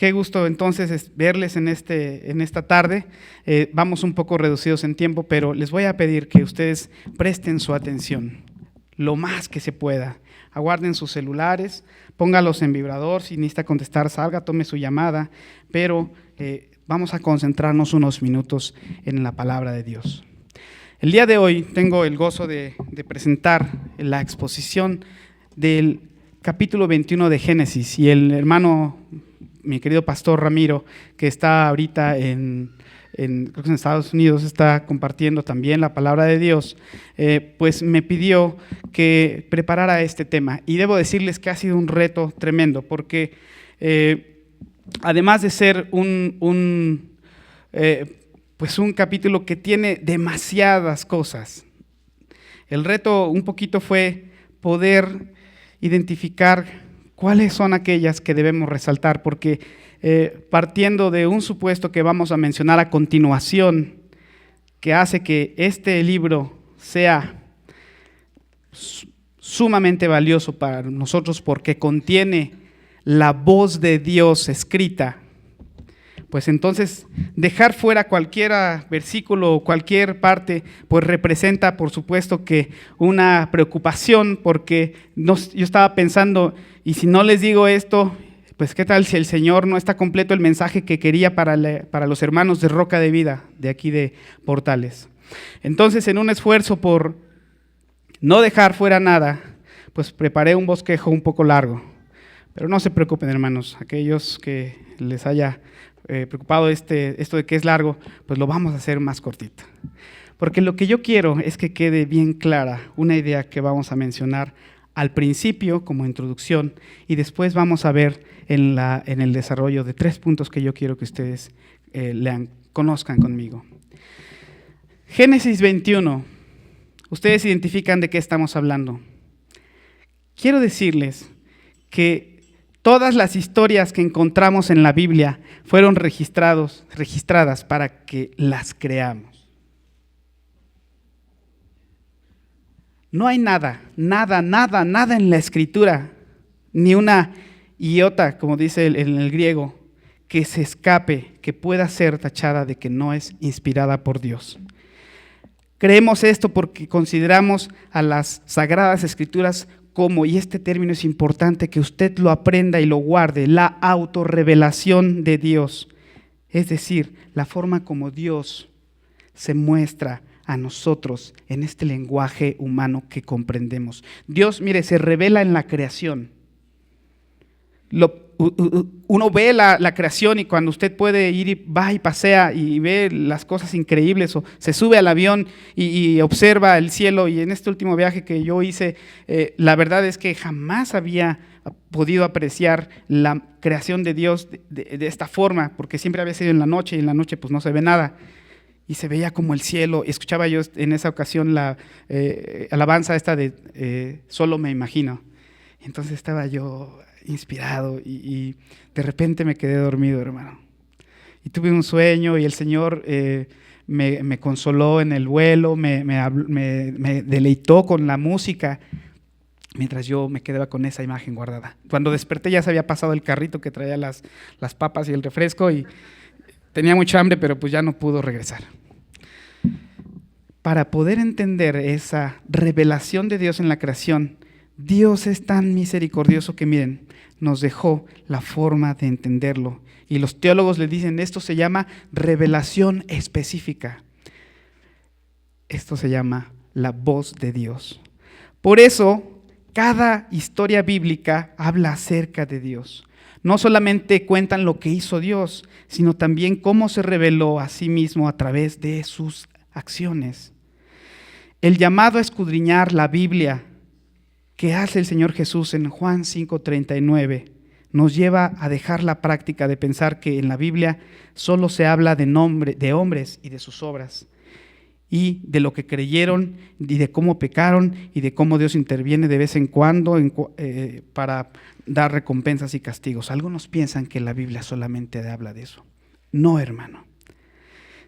Qué gusto entonces verles en esta tarde. Vamos un poco reducidos en tiempo, pero les voy a pedir que ustedes presten su atención lo más que se pueda. Aguarden sus celulares, póngalos en vibrador, si necesita contestar, salga, tome su llamada, pero vamos a concentrarnos unos minutos en la palabra de Dios. El día de hoy tengo el gozo de presentar la exposición del capítulo 21 de Génesis, y el hermano, mi querido pastor Ramiro, que está ahorita creo que en Estados Unidos, está compartiendo también la palabra de Dios, pues me pidió que preparara este tema. Y debo decirles que ha sido un reto tremendo, porque además de ser un capítulo que tiene demasiadas cosas, el reto un poquito fue poder identificar cuáles son aquellas que debemos resaltar, porque partiendo de un supuesto que vamos a mencionar a continuación, que hace que este libro sea sumamente valioso para nosotros porque contiene la voz de Dios escrita, pues entonces dejar fuera cualquier versículo o cualquier parte, pues representa por supuesto que una preocupación, porque yo estaba pensando, y si no les digo esto, pues qué tal si el Señor no está completo el mensaje que quería para los hermanos de Roca de Vida, de aquí de Portales. Entonces, en un esfuerzo por no dejar fuera nada, pues preparé un bosquejo un poco largo. Pero no se preocupen, hermanos, aquellos que les haya preocupado esto de que es largo, pues lo vamos a hacer más cortito. Porque lo que yo quiero es que quede bien clara una idea que vamos a mencionar al principio como introducción, y después vamos a ver en el desarrollo de 3 puntos que yo quiero que ustedes conozcan conmigo. Génesis 21, ustedes identifican de qué estamos hablando. Quiero decirles que todas las historias que encontramos en la Biblia fueron registradas para que las creamos. No hay nada en la Escritura, ni una iota, como dice en el griego, que se escape, que pueda ser tachada de que no es inspirada por Dios. Creemos esto porque consideramos a las Sagradas Escrituras como, y este término es importante que usted lo aprenda y lo guarde, la autorrevelación de Dios, es decir, la forma como Dios se muestra a nosotros en este lenguaje humano que comprendemos. Dios, mire, se revela en la creación. Uno ve la creación, y cuando usted puede ir y va y pasea y ve las cosas increíbles, o se sube al avión y observa el cielo, y en este último viaje que yo hice, la verdad es que jamás había podido apreciar la creación de Dios de esta forma, porque siempre había sido en la noche, y en la noche pues no se ve nada. Y se veía como el cielo, y escuchaba yo en esa ocasión la alabanza esta de Solo me imagino. Entonces estaba yo inspirado y de repente me quedé dormido, hermano. Y tuve un sueño, y el Señor me consoló en el vuelo, me deleitó con la música, mientras yo me quedaba con esa imagen guardada. Cuando desperté ya se había pasado el carrito que traía las papas y el refresco, y tenía mucha hambre, pero pues ya no pudo regresar. Para poder entender esa revelación de Dios en la creación, Dios es tan misericordioso que, miren, nos dejó la forma de entenderlo. Y los teólogos le dicen, esto se llama revelación específica. Esto se llama la voz de Dios. Por eso, cada historia bíblica habla acerca de Dios. No solamente cuentan lo que hizo Dios, sino también cómo se reveló a sí mismo a través de sus acciones. El llamado a escudriñar la Biblia que hace el Señor Jesús en Juan 5:39 nos lleva a dejar la práctica de pensar que en la Biblia solo se habla de hombres y de sus obras, y de lo que creyeron, y de cómo pecaron, y de cómo Dios interviene de vez en cuando para dar recompensas y castigos. Algunos piensan que la Biblia solamente habla de eso. No, hermano.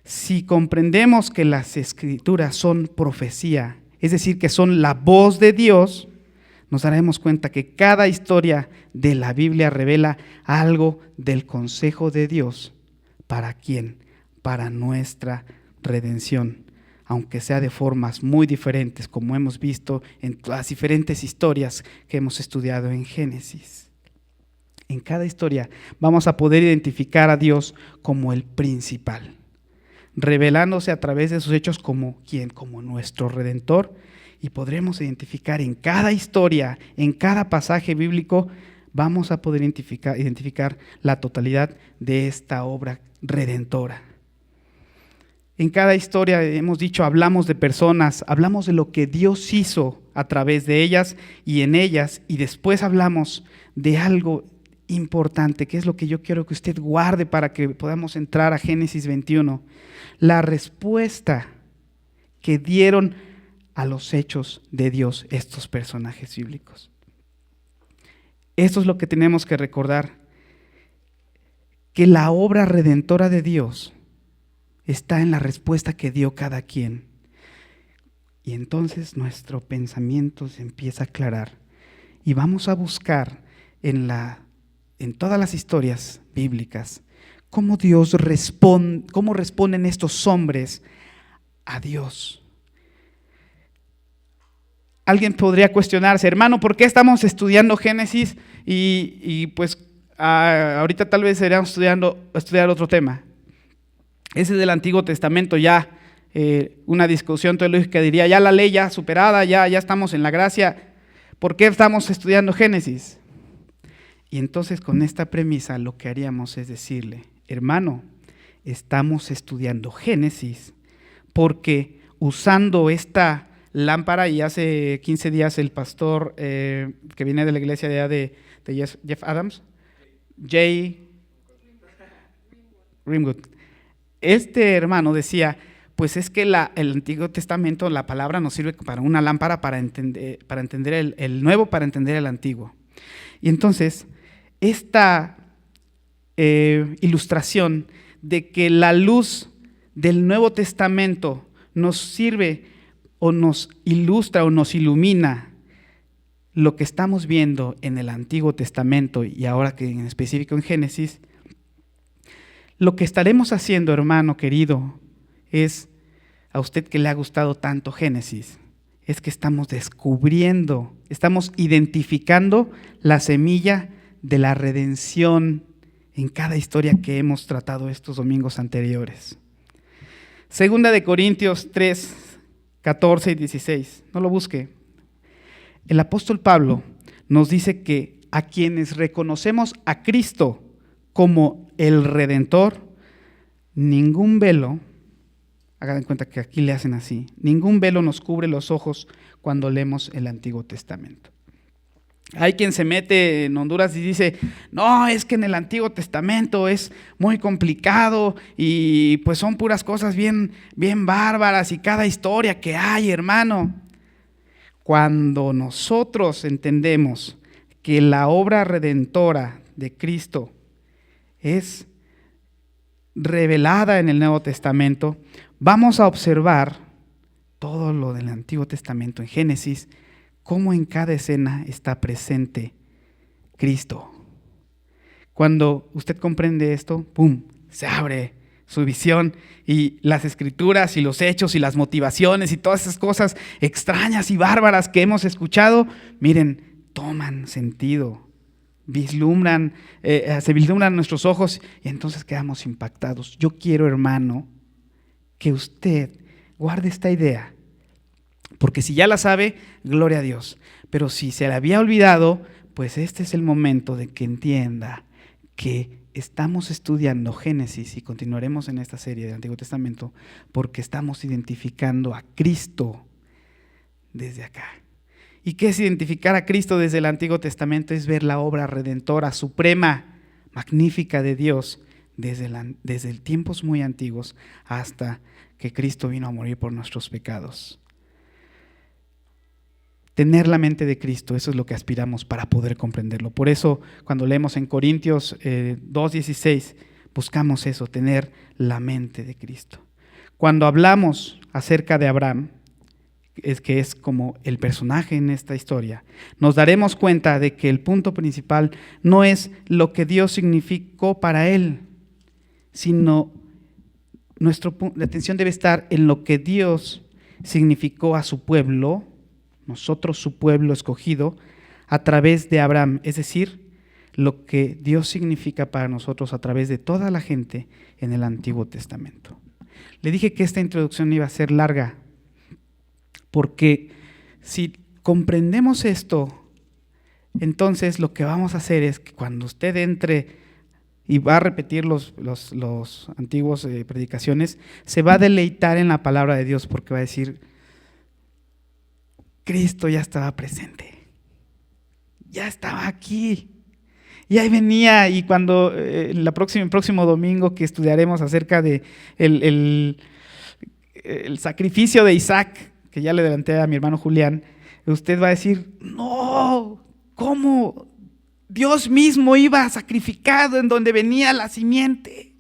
Si comprendemos que las Escrituras son profecía, es decir, que son la voz de Dios, nos daremos cuenta que cada historia de la Biblia revela algo del consejo de Dios. ¿Para quién? Para nuestra redención, aunque sea de formas muy diferentes, como hemos visto en las diferentes historias que hemos estudiado en Génesis. En cada historia vamos a poder identificar a Dios como el principal, revelándose a través de sus hechos como ¿quién? Como nuestro Redentor, y podremos identificar en cada historia, en cada pasaje bíblico, vamos a poder identificar la totalidad de esta obra redentora. En cada historia, hemos dicho, hablamos de personas, hablamos de lo que Dios hizo a través de ellas y en ellas, y después hablamos de algo importante, que es lo que yo quiero que usted guarde para que podamos entrar a Génesis 21, la respuesta que dieron a los hechos de Dios estos personajes bíblicos. Esto es lo que tenemos que recordar, que la obra redentora de Dios está en la respuesta que dio cada quien. Y entonces nuestro pensamiento se empieza a aclarar y vamos a buscar en todas las historias bíblicas cómo Dios cómo responden estos hombres a Dios. Alguien podría cuestionarse, hermano, ¿por qué estamos estudiando Génesis? Y pues ahorita tal vez seríamos estudiar otro tema. Ese del Antiguo Testamento ya, una discusión teológica diría, ya la ley ya superada, ya estamos en la gracia, ¿por qué estamos estudiando Génesis? Y entonces con esta premisa lo que haríamos es decirle, hermano, estamos estudiando Génesis porque usando esta lámpara, y hace 15 días el pastor que viene de la iglesia de Jeff Adams, Jay Greenwood, este hermano decía, pues es que el Antiguo Testamento, la palabra nos sirve para una lámpara para entender el Nuevo, para entender el Antiguo. Y entonces, esta ilustración de que la luz del Nuevo Testamento nos sirve o nos ilustra o nos ilumina lo que estamos viendo en el Antiguo Testamento y ahora que en específico en Génesis, lo que estaremos haciendo, hermano querido, es, a usted que le ha gustado tanto Génesis, es que estamos descubriendo, estamos identificando la semilla de la redención en cada historia que hemos tratado estos domingos anteriores. Segunda de Corintios 3, 14 y 16, no lo busque. El apóstol Pablo nos dice que a quienes reconocemos a Cristo como el Redentor, ningún velo, hagan cuenta que aquí le hacen así, ningún velo nos cubre los ojos cuando leemos el Antiguo Testamento. Hay quien se mete en Honduras y dice, no, es que en el Antiguo Testamento es muy complicado y pues son puras cosas bien bárbaras y cada historia que hay, hermano. Cuando nosotros entendemos que la obra redentora de Cristo es revelada en el Nuevo Testamento, vamos a observar todo lo del Antiguo Testamento en Génesis, cómo en cada escena está presente Cristo. Cuando usted comprende esto, ¡pum!, se abre su visión y las escrituras y los hechos y las motivaciones y todas esas cosas extrañas y bárbaras que hemos escuchado, miren, toman sentido, se vislumbran nuestros ojos y entonces quedamos impactados. Yo quiero, hermano, que usted guarde esta idea, porque si ya la sabe, gloria a Dios, pero si se la había olvidado, pues este es el momento de que entienda que estamos estudiando Génesis y continuaremos en esta serie del Antiguo Testamento porque estamos identificando a Cristo desde acá. ¿Y qué es identificar a Cristo desde el Antiguo Testamento? Es ver la obra redentora, suprema, magnífica de Dios desde tiempos muy antiguos hasta que Cristo vino a morir por nuestros pecados. Tener la mente de Cristo, eso es lo que aspiramos para poder comprenderlo. Por eso, cuando leemos en Corintios 2:16, buscamos eso, tener la mente de Cristo. Cuando hablamos acerca de Abraham, que es como el personaje en esta historia, nos daremos cuenta de que el punto principal no es lo que Dios significó para él, sino la atención debe estar en lo que Dios significó a su pueblo, nosotros su pueblo escogido, a través de Abraham, es decir, lo que Dios significa para nosotros a través de toda la gente en el Antiguo Testamento. Le dije que esta introducción iba a ser larga, porque si comprendemos esto, entonces lo que vamos a hacer es que cuando usted entre y va a repetir los antiguos predicaciones, se va a deleitar en la palabra de Dios, porque va a decir, Cristo ya estaba presente, ya estaba aquí. Y ahí venía, y cuando el próximo domingo que estudiaremos acerca de el sacrificio de Isaac, que ya le adelanté a mi hermano Julián, usted va a decir, no, ¿cómo? Dios mismo iba sacrificado en donde venía la simiente.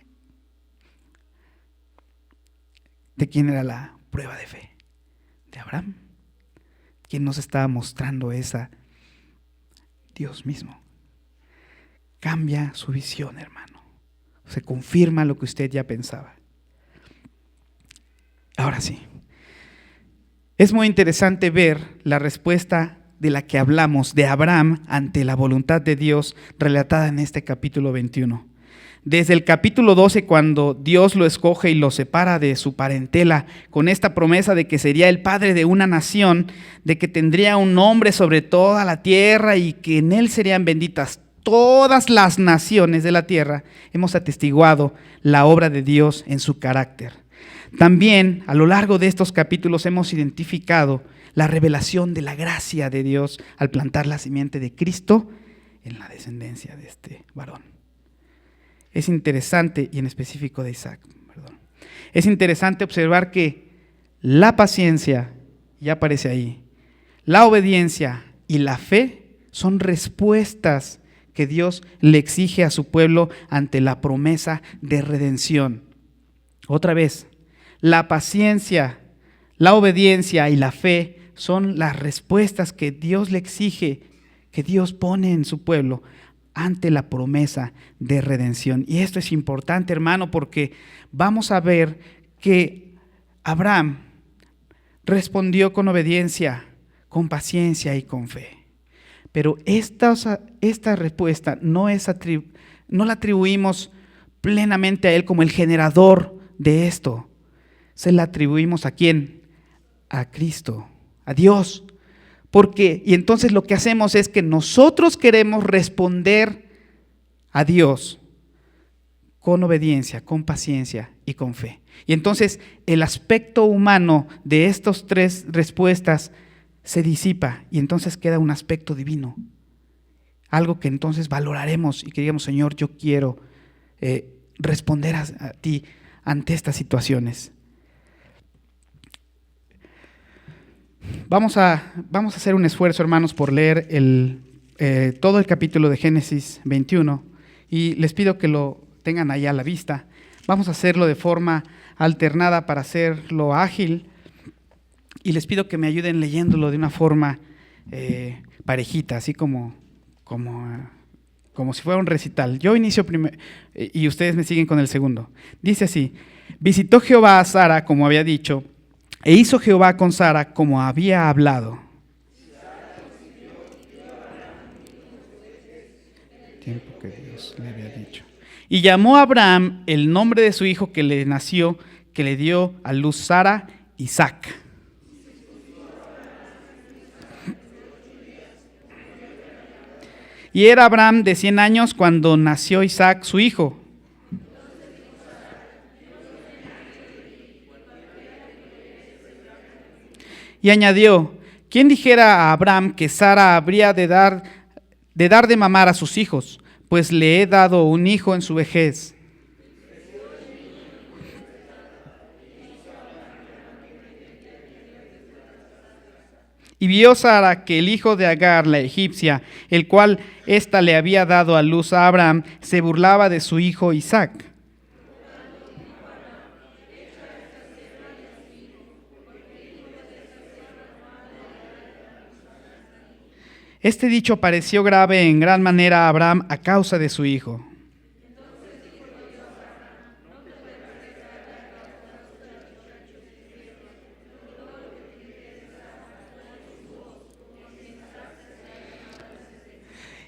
¿De quién era la prueba de fe? De Abraham. ¿Quién nos estaba mostrando esa? Dios mismo. Cambia su visión, hermano. Se confirma lo que usted ya pensaba. Ahora sí. Es muy interesante ver la respuesta de la que hablamos de Abraham ante la voluntad de Dios relatada en este capítulo 21. Desde el capítulo 12, cuando Dios lo escoge y lo separa de su parentela, con esta promesa de que sería el padre de una nación, de que tendría un nombre sobre toda la tierra y que en él serían benditas todas las naciones de la tierra, hemos atestiguado la obra de Dios en su carácter. También a lo largo de estos capítulos hemos identificado la revelación de la gracia de Dios al plantar la simiente de Cristo en la descendencia de este varón. Es interesante, y en específico de Isaac, es interesante observar que la paciencia, ya aparece ahí, la obediencia y la fe son respuestas que Dios le exige a su pueblo ante la promesa de redención. Otra vez, la paciencia, la obediencia y la fe son las respuestas que Dios le exige, que Dios pone en su pueblo ante la promesa de redención. Y esto es importante, hermano, porque vamos a ver que Abraham respondió con obediencia, con paciencia y con fe. Pero esta respuesta no la atribuimos plenamente a él como el generador de esto. Se la atribuimos ¿a quién? A Cristo, a Dios. Y entonces lo que hacemos es que nosotros queremos responder a Dios con obediencia, con paciencia y con fe. Y entonces el aspecto humano de estas tres respuestas se disipa y entonces queda un aspecto divino. Algo que entonces valoraremos y que digamos, Señor, yo quiero responder a ti ante estas situaciones. Vamos a hacer un esfuerzo, hermanos, por leer todo el capítulo de Génesis 21 y les pido que lo tengan ahí a la vista. Vamos a hacerlo de forma alternada para hacerlo ágil y les pido que me ayuden leyéndolo de una forma parejita, así como si fuera un recital. Yo inicio primero y ustedes me siguen con el segundo. Dice así: visitó Jehová a Sara como había dicho, e hizo Jehová con Sara como había hablado. Tiempo que Dios le había dicho. Y llamó a Abraham el nombre de su hijo que le nació, que le dio a luz Sara, Isaac. Y era Abraham de 100 años cuando nació Isaac su hijo. Y añadió: ¿quién dijera a Abraham que Sara habría de dar de mamar a sus hijos? Pues le he dado un hijo en su vejez. Y vio Sara que el hijo de Agar, la egipcia, el cual ésta le había dado a luz a Abraham, se burlaba de su hijo Isaac. Este dicho pareció grave en gran manera a Abraham a causa de su hijo.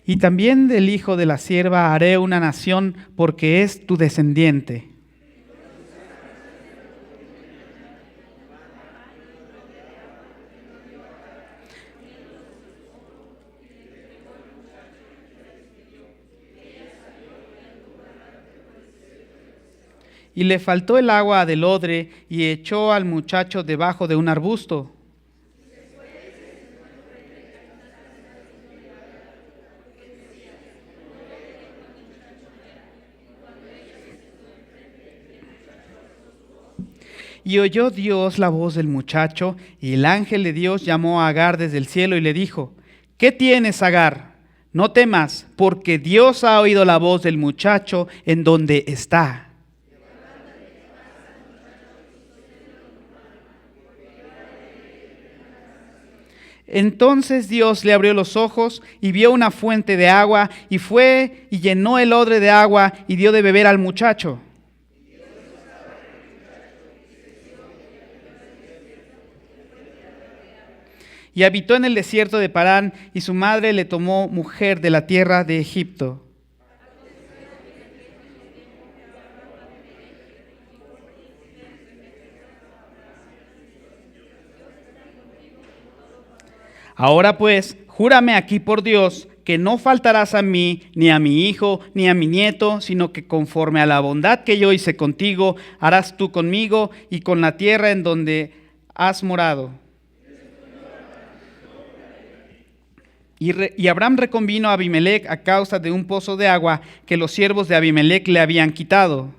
Y también del hijo de la sierva haré una nación, porque es tu descendiente. Y le faltó el agua del odre y echó al muchacho debajo de un arbusto. Y oyó Dios la voz del muchacho, y el ángel de Dios llamó a Agar desde el cielo y le dijo: ¿Qué tienes, Agar? No temas, porque Dios ha oído la voz del muchacho en donde está. Entonces Dios le abrió los ojos y vio una fuente de agua, y fue y llenó el odre de agua y dio de beber al muchacho. Y habitó en el desierto de Parán, y su madre le tomó mujer de la tierra de Egipto. Ahora pues, júrame aquí por Dios, que no faltarás a mí, ni a mi hijo, ni a mi nieto, sino que conforme a la bondad que yo hice contigo, harás tú conmigo y con la tierra en donde has morado. Y Abraham reconvino a Abimelec a causa de un pozo de agua que los siervos de Abimelec le habían quitado.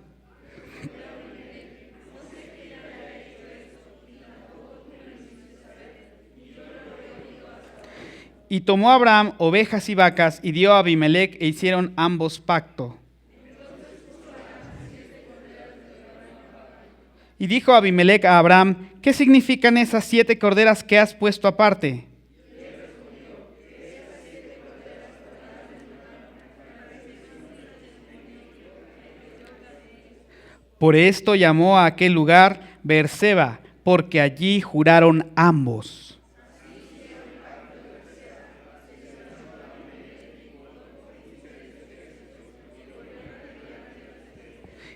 Y tomó Abraham ovejas y vacas y dio a Abimelec, e hicieron ambos pacto. Y dijo Abimelec a Abraham: ¿Qué significan esas 7 corderas que has puesto aparte? Por esto llamó a aquel lugar Beerseba, porque allí juraron ambos.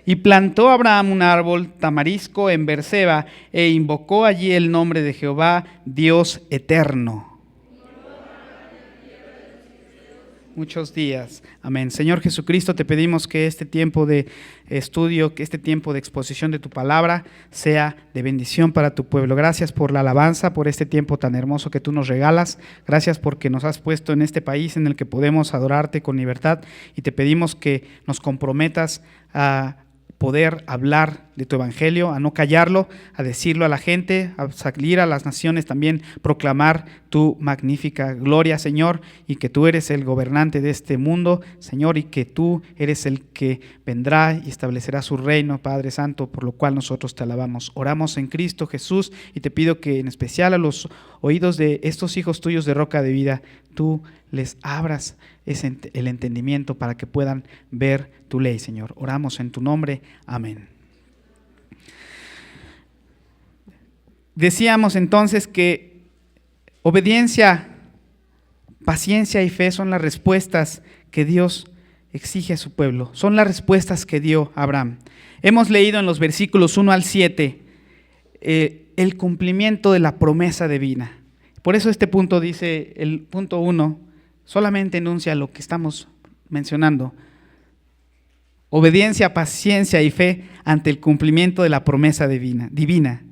Y plantó Abraham un árbol tamarisco en Beerseba, e invocó allí el nombre de Jehová, Dios eterno. Muchos días. Amén. Señor Jesucristo, te pedimos que este tiempo de estudio, que este tiempo de exposición de tu palabra sea de bendición para tu pueblo. Gracias por la alabanza, por este tiempo tan hermoso que tú nos regalas. Gracias porque nos has puesto en este país en el que podemos adorarte con libertad, y te pedimos que nos comprometas a poder hablar de tu evangelio, a no callarlo, a decirlo a la gente, a salir a las naciones también, proclamar tu magnífica gloria, Señor, y que tú eres el gobernante de este mundo, Señor, y que tú eres el que vendrá y establecerá su reino, Padre Santo, por lo cual nosotros te alabamos. Oramos en Cristo Jesús, y te pido que en especial a los oídos de estos hijos tuyos de Roca de Vida, tú les abras el entendimiento para que puedan ver tu ley, Señor. Oramos en tu nombre. Amén. Decíamos entonces que obediencia, paciencia y fe son las respuestas que Dios exige a su pueblo. Son las respuestas que dio Abraham. Hemos leído en los versículos 1 al 7 el cumplimiento de la promesa divina. Por eso este punto dice, el punto 1, solamente enuncia lo que estamos mencionando. Obediencia, paciencia y fe ante el cumplimiento de la promesa divina.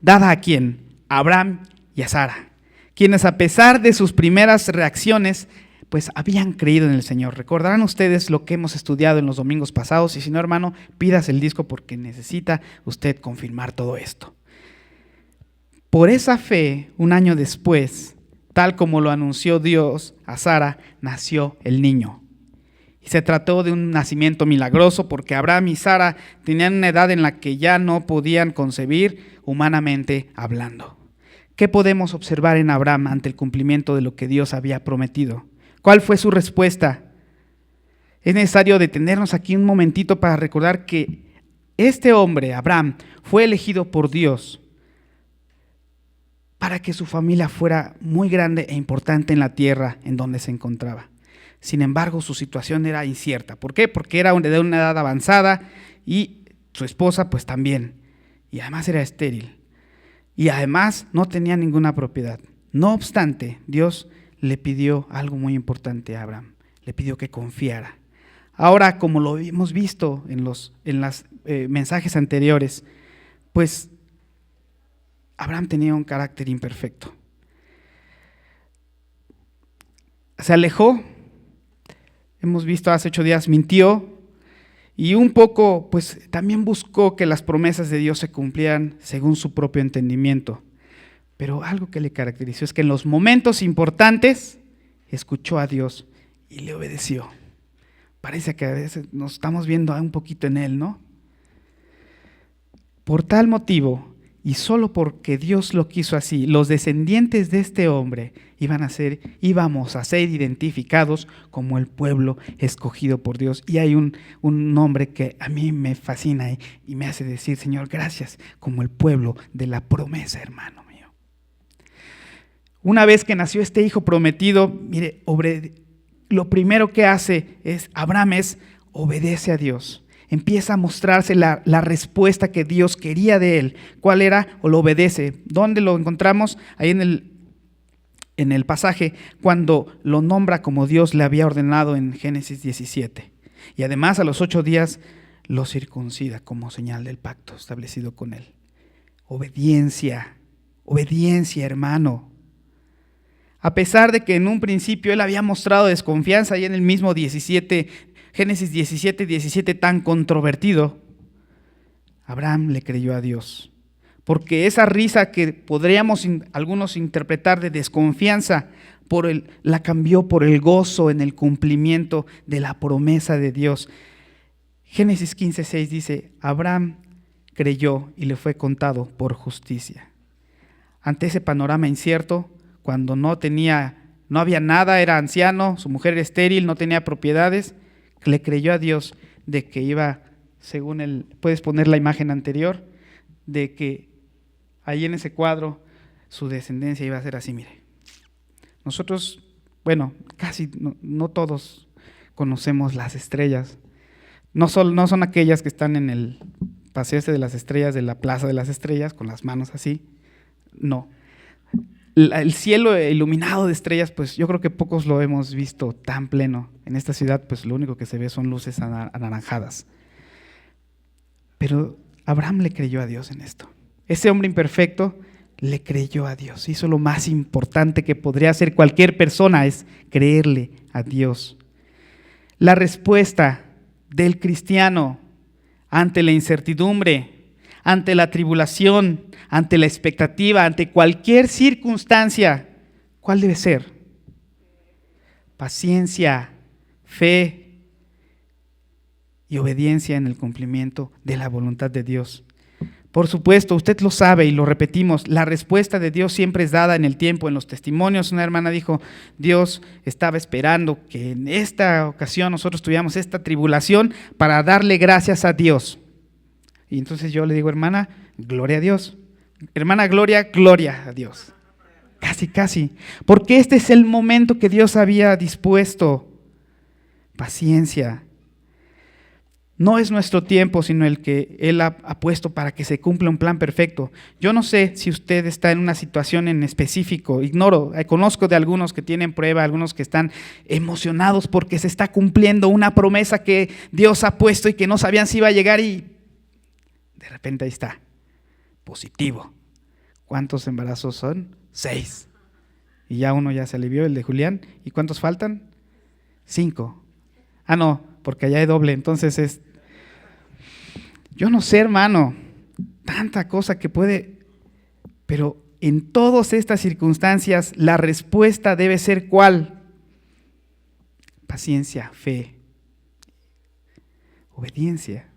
¿Dada a quién? A Abraham y a Sara, quienes a pesar de sus primeras reacciones, pues habían creído en el Señor. Recordarán ustedes lo que hemos estudiado en los domingos pasados, y si no, hermano, pidas el disco porque necesita usted confirmar todo esto. Por esa fe, un año después, tal como lo anunció Dios a Sara, nació el niño. Y se trató de un nacimiento milagroso porque Abraham y Sara tenían una edad en la que ya no podían concebir humanamente hablando. ¿Qué podemos observar en Abraham ante el cumplimiento de lo que Dios había prometido? ¿Cuál fue su respuesta? Es necesario detenernos aquí un momentito para recordar que este hombre, Abraham, fue elegido por Dios para que su familia fuera muy grande e importante en la tierra en donde se encontraba. Sin embargo, su situación era incierta. ¿Por qué? Porque era de una edad avanzada y su esposa pues también. Y además era estéril. Y además no tenía ninguna propiedad. No obstante, Dios le pidió algo muy importante a Abraham. Le pidió que confiara. Ahora, como lo hemos visto en los mensajes anteriores, pues Abraham tenía un carácter imperfecto. Se alejó, hemos visto hace 8 días, mintió y un poco pues también buscó que las promesas de Dios se cumplieran según su propio entendimiento. Pero algo que le caracterizó es que en los momentos importantes escuchó a Dios y le obedeció. Parece que a veces nos estamos viendo un poquito en él, ¿no? Por tal motivo, y solo porque Dios lo quiso así, los descendientes de este hombre íbamos a ser identificados como el pueblo escogido por Dios. Y hay un nombre que a mí me fascina y me hace decir, Señor, gracias, como el pueblo de la promesa, hermano mío. Una vez que nació este hijo prometido, mire, lo primero que hace Abraham obedece a Dios. Empieza a mostrarse la respuesta que Dios quería de él. ¿Cuál era? O lo obedece. ¿Dónde lo encontramos? Ahí en el pasaje, cuando lo nombra como Dios le había ordenado en Génesis 17. Y además a los 8 días lo circuncida como señal del pacto establecido con él. Obediencia, hermano. A pesar de que en un principio él había mostrado desconfianza ahí en el mismo Génesis 17 tan controvertido, Abraham le creyó a Dios. Porque esa risa que podríamos algunos interpretar de desconfianza, la cambió por el gozo en el cumplimiento de la promesa de Dios. Génesis 15:6 dice, Abraham creyó y le fue contado por justicia. Ante ese panorama incierto, cuando no había nada, era anciano, su mujer era estéril, no tenía propiedades, le creyó a Dios de que iba, según puedes poner la imagen anterior, de que ahí en ese cuadro su descendencia iba a ser así, mire. Nosotros, bueno, casi no todos conocemos las estrellas. No son aquellas que están en el paseo de las estrellas de la Plaza de las Estrellas, con las manos así. No. El cielo iluminado de estrellas, pues yo creo que pocos lo hemos visto tan pleno. En esta ciudad, pues lo único que se ve son luces anaranjadas. Pero Abraham le creyó a Dios en esto. Ese hombre imperfecto le creyó a Dios. Hizo lo más importante que podría hacer cualquier persona, es creerle a Dios. La respuesta del cristiano ante la incertidumbre, ante la tribulación, ante la expectativa, ante cualquier circunstancia, ¿cuál debe ser? Paciencia, fe y obediencia en el cumplimiento de la voluntad de Dios. Por supuesto, usted lo sabe y lo repetimos, la respuesta de Dios siempre es dada en el tiempo. En los testimonios, una hermana dijo, Dios estaba esperando que en esta ocasión nosotros tuviéramos esta tribulación para darle gracias a Dios. Y entonces yo le digo, hermana, gloria a Dios. Hermana Gloria, gloria a Dios. Casi. Porque este es el momento que Dios había dispuesto. Paciencia. No es nuestro tiempo, sino el que Él ha puesto para que se cumpla un plan perfecto. Yo no sé si usted está en una situación en específico, ignoro, conozco de algunos que tienen prueba, algunos que están emocionados porque se está cumpliendo una promesa que Dios ha puesto y que no sabían si iba a llegar y de repente ahí está, positivo. ¿Cuántos embarazos son? 6. Y ya uno ya se alivió, el de Julián. ¿Y cuántos faltan? 5. Ah, no, porque allá hay doble, entonces yo no sé, hermano, tanta cosa que puede, pero en todas estas circunstancias la respuesta debe ser ¿cuál? Paciencia, fe, obediencia.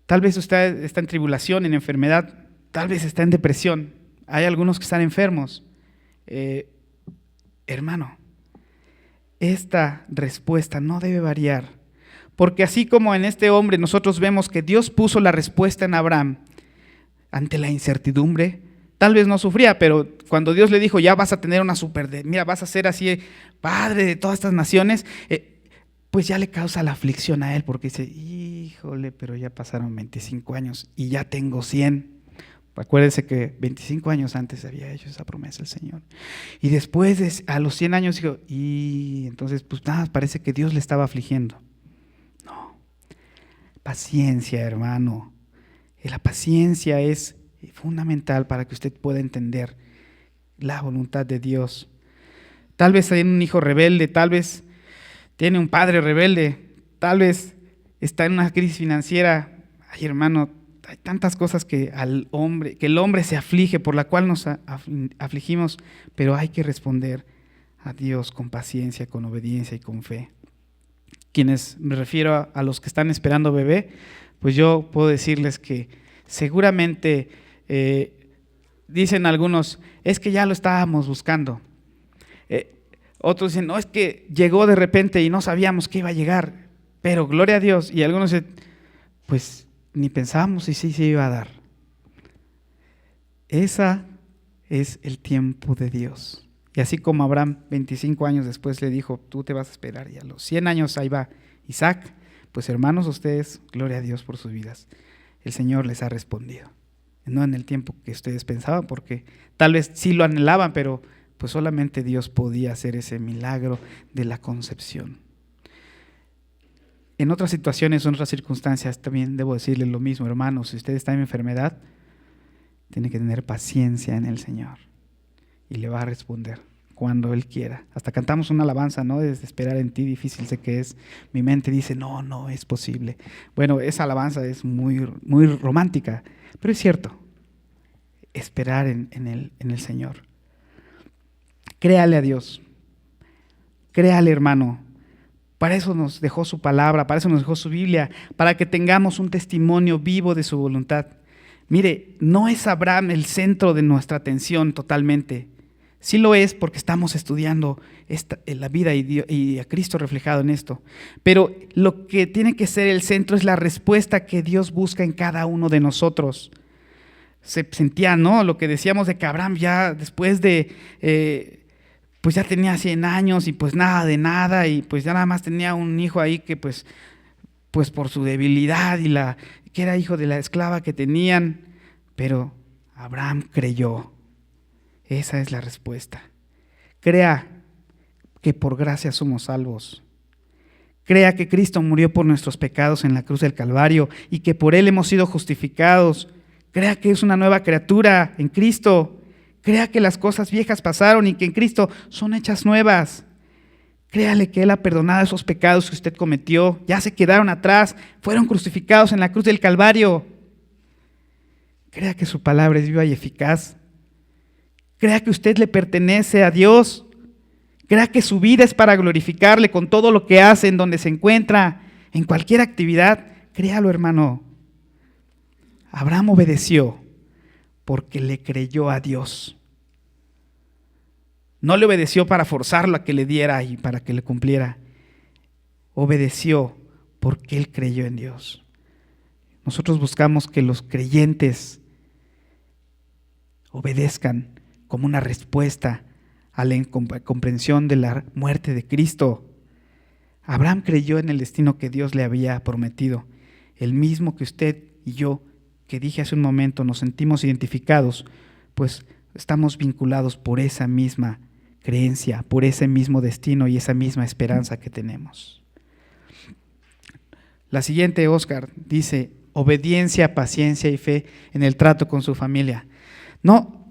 Tal vez usted está en tribulación, en enfermedad, tal vez está en depresión, hay algunos que están enfermos. Hermano, esta respuesta no debe variar, porque así como en este hombre nosotros vemos que Dios puso la respuesta en Abraham ante la incertidumbre, tal vez no sufría, pero cuando Dios le dijo, ya vas a tener mira, vas a ser así, padre de todas estas naciones, pues ya le causa la aflicción a él, porque dice, híjole, pero ya pasaron 25 años y ya tengo 100. Acuérdense que 25 años antes había hecho esa promesa el Señor. Y después, a los 100 años, dijo, y entonces, pues nada, parece que Dios le estaba afligiendo. No, paciencia, hermano. La paciencia es fundamental para que usted pueda entender la voluntad de Dios. Tal vez tiene un hijo rebelde, tal vez tiene un padre rebelde, tal vez está en una crisis financiera. Ay, hermano, hay tantas cosas que el hombre se aflige, por la cual nos afligimos, pero hay que responder a Dios con paciencia, con obediencia y con fe. Quienes me refiero a los que están esperando bebé, pues yo puedo decirles que seguramente dicen algunos, es que ya lo estábamos buscando. Otros dicen, no, es que llegó de repente y no sabíamos que iba a llegar, pero gloria a Dios. Y algunos dicen, pues ni pensábamos si sí se iba a dar. Ese es el tiempo de Dios. Y así como Abraham 25 años después le dijo, tú te vas a esperar, y a los 100 años ahí va Isaac, pues hermanos, ustedes, gloria a Dios por sus vidas. El Señor les ha respondido. No en el tiempo que ustedes pensaban, porque tal vez sí lo anhelaban, pero pues solamente Dios podía hacer ese milagro de la concepción. En otras situaciones, en otras circunstancias, también debo decirles lo mismo, hermanos. Si usted está en enfermedad, tiene que tener paciencia en el Señor y le va a responder cuando Él quiera. Hasta cantamos una alabanza, ¿no? Es esperar en ti, difícil sé que es. Mi mente dice, no es posible. Bueno, esa alabanza es muy, muy romántica, pero es cierto. Esperar en el Señor. Créale a Dios. Créale, hermano. Para eso nos dejó su palabra, para eso nos dejó su Biblia, para que tengamos un testimonio vivo de su voluntad. Mire, no es Abraham el centro de nuestra atención totalmente. Sí lo es porque estamos estudiando la vida y a Cristo reflejado en esto. Pero lo que tiene que ser el centro es la respuesta que Dios busca en cada uno de nosotros. Se sentía, ¿no? Lo que decíamos de que Abraham ya después de... pues ya tenía 100 años y pues nada de nada, y pues ya nada más tenía un hijo ahí que pues por su debilidad y que era hijo de la esclava que tenían, pero Abraham creyó. Esa es la respuesta. Crea que por gracia somos salvos. Crea que Cristo murió por nuestros pecados en la cruz del Calvario y que por Él hemos sido justificados. Crea que es una nueva criatura en Cristo. Crea que las cosas viejas pasaron y que en Cristo son hechas nuevas. Créale que Él ha perdonado esos pecados que usted cometió. Ya se quedaron atrás, fueron crucificados en la cruz del Calvario. Crea que su palabra es viva y eficaz. Crea que usted le pertenece a Dios. Crea que su vida es para glorificarle con todo lo que hace, en donde se encuentra, en cualquier actividad. Créalo, hermano. Abraham obedeció porque le creyó a Dios. No le obedeció para forzarlo a que le diera y para que le cumpliera. Obedeció porque él creyó en Dios. Nosotros buscamos que los creyentes obedezcan como una respuesta a la incomprensión de la muerte de Cristo. Abraham creyó en el destino que Dios le había prometido, el mismo que usted y yo, que dije hace un momento, nos sentimos identificados, pues estamos vinculados por esa misma creencia, por ese mismo destino y esa misma esperanza que tenemos. La siguiente, Oscar, dice, obediencia, paciencia y fe en el trato con su familia. No,